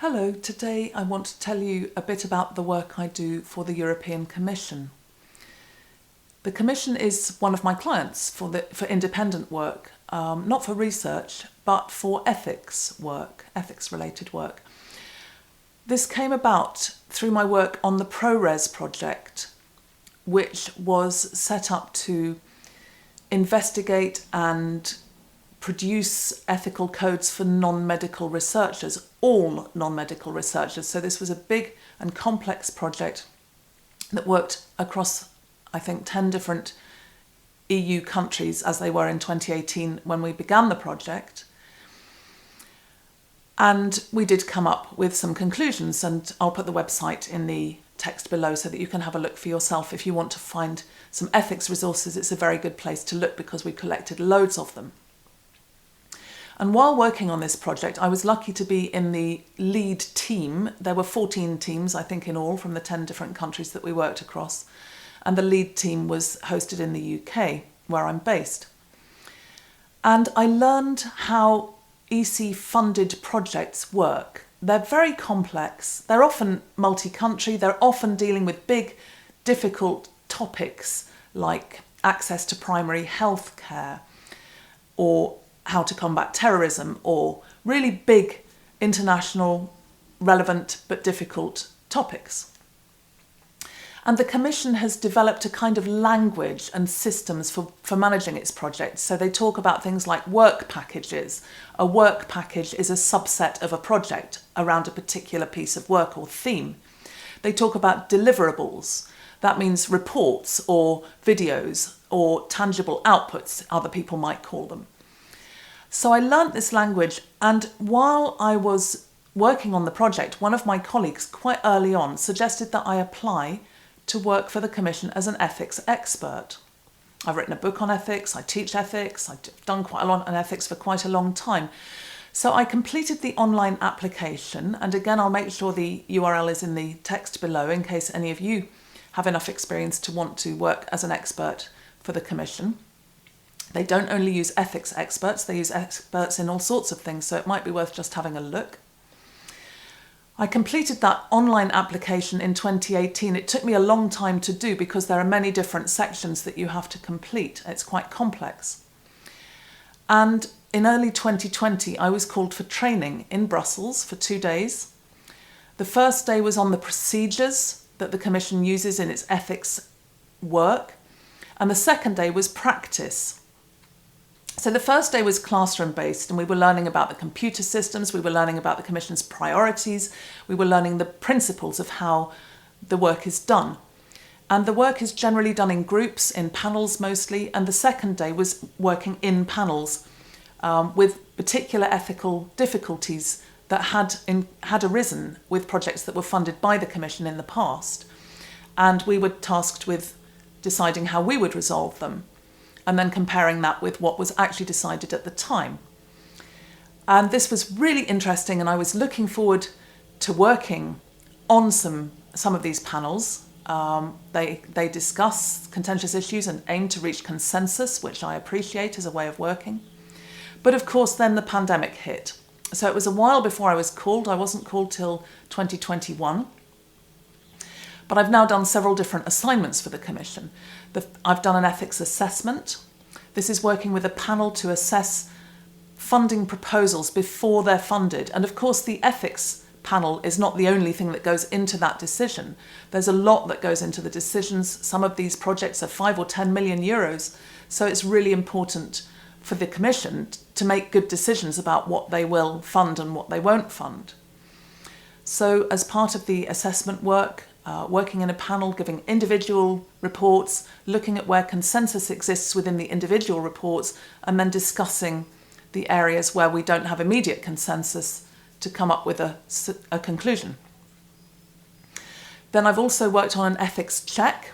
Hello, today I want to tell you a bit about the work I do for the European Commission. The Commission is one of my clients for independent work, not for research, but for ethics work, ethics-related work. This came about through my work on the ProRes project, which was set up to investigate and produce ethical codes for non-medical researchers, all non-medical researchers. So this was a big and complex project that worked across, I think, 10 different EU countries as they were in 2018 when we began the project. And we did come up with some conclusions, and I'll put the website in the text below so that you can have a look for yourself. If you want to find some ethics resources, it's a very good place to look because we collected loads of them. And while working on this project, I was lucky to be in the lead team. There were 14 teams, I think, in all from the 10 different countries that we worked across. And the lead team was hosted in the UK, where I'm based. And I learned how EC-funded projects work. They're very complex. They're often multi-country. They're often dealing with big, difficult topics like access to primary health care or how to combat terrorism, or really big, international, relevant but difficult topics. And the Commission has developed a kind of language and systems for managing its projects. So they talk about things like work packages. A work package is a subset of a project around a particular piece of work or theme. They talk about deliverables. That means reports or videos or tangible outputs, other people might call them. So I learnt this language, and while I was working on the project, one of my colleagues quite early on suggested that I apply to work for the Commission as an ethics expert. I've written a book on ethics, I teach ethics, I've done quite a lot on ethics for quite a long time. So I completed the online application, and again I'll make sure the URL is in the text below in case any of you have enough experience to want to work as an expert for the Commission. They don't only use ethics experts, they use experts in all sorts of things, so it might be worth just having a look. I completed that online application in 2018. It took me a long time to do because there are many different sections that you have to complete. It's quite complex. And in early 2020, I was called for training in Brussels for 2 days. The first day was on the procedures that the Commission uses in its ethics work, and the second day was practice. So the first day was classroom-based, and we were learning about the computer systems, we were learning about the Commission's priorities, we were learning the principles of how the work is done. And the work is generally done in groups, in panels mostly, and the second day was working in panels with particular ethical difficulties that had arisen with projects that were funded by the Commission in the past. And we were tasked with deciding how we would resolve them, and then comparing that with what was actually decided at the time. And this was really interesting, and I was looking forward to working on some of these panels. They discuss contentious issues and aim to reach consensus, which I appreciate as a way of working. But of course, then the pandemic hit. So it was a while before I was called. I wasn't called till 2021. But I've now done several different assignments for the Commission. I've done an ethics assessment. This is working with a panel to assess funding proposals before they're funded. And of course, the ethics panel is not the only thing that goes into that decision. There's a lot that goes into the decisions. Some of these projects are 5 or 10 million euros. So it's really important for the Commission to make good decisions about what they will fund and what they won't fund. So as part of the assessment work, working in a panel, giving individual reports, looking at where consensus exists within the individual reports, and then discussing the areas where we don't have immediate consensus to come up with a conclusion. Then I've also worked on an ethics check.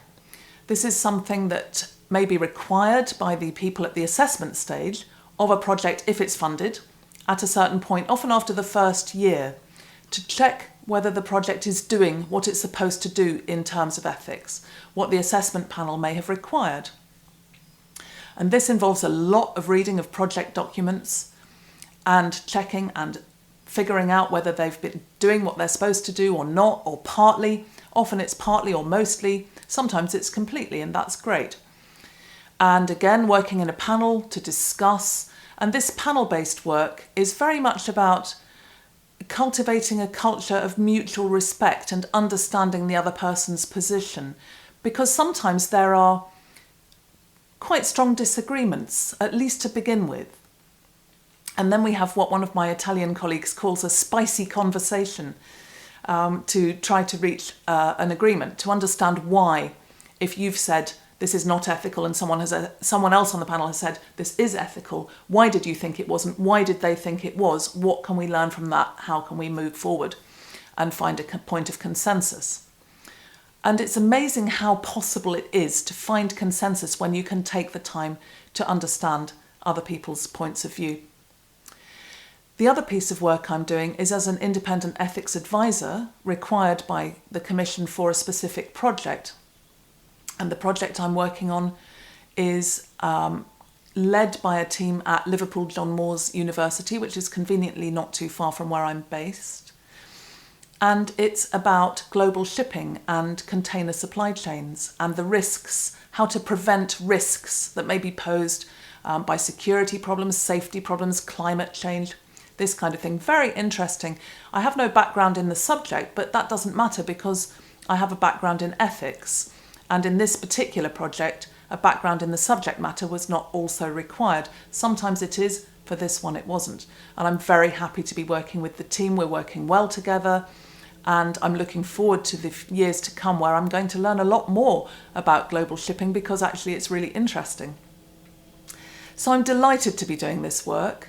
This is something that may be required by the people at the assessment stage of a project if it's funded at a certain point, often after the first year, to check whether the project is doing what it's supposed to do in terms of ethics, what the assessment panel may have required. And this involves a lot of reading of project documents and checking and figuring out whether they've been doing what they're supposed to do or not, or partly. Often it's partly or mostly. Sometimes it's completely, and that's great. And again, working in a panel to discuss. And this panel-based work is very much about cultivating a culture of mutual respect and understanding the other person's position, because sometimes there are quite strong disagreements, at least to begin with. And then we have what one of my Italian colleagues calls a spicy conversation, to try to reach an agreement, to understand why, if you've said this is not ethical and someone else on the panel has said this is ethical, why did you think it wasn't? Why did they think it was? What can we learn from that? How can we move forward and find a point of consensus? And it's amazing how possible it is to find consensus when you can take the time to understand other people's points of view. The other piece of work I'm doing is as an independent ethics advisor required by the Commission for a specific project. And the project I'm working on is led by a team at Liverpool John Moores University, which is conveniently not too far from where I'm based. And it's about global shipping and container supply chains and the risks, how to prevent risks that may be posed by security problems, safety problems, climate change, this kind of thing. Very interesting. I have no background in the subject, but that doesn't matter because I have a background in ethics. And in this particular project, a background in the subject matter was not also required. Sometimes it is, for this one it wasn't. And I'm very happy to be working with the team. We're working well together. And I'm looking forward to the years to come where I'm going to learn a lot more about global shipping because actually it's really interesting. So I'm delighted to be doing this work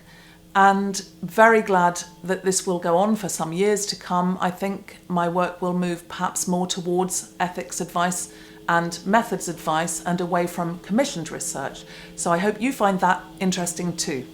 and very glad that this will go on for some years to come. I think my work will move perhaps more towards ethics advice and methods advice and away from commissioned research. So I hope you find that interesting too.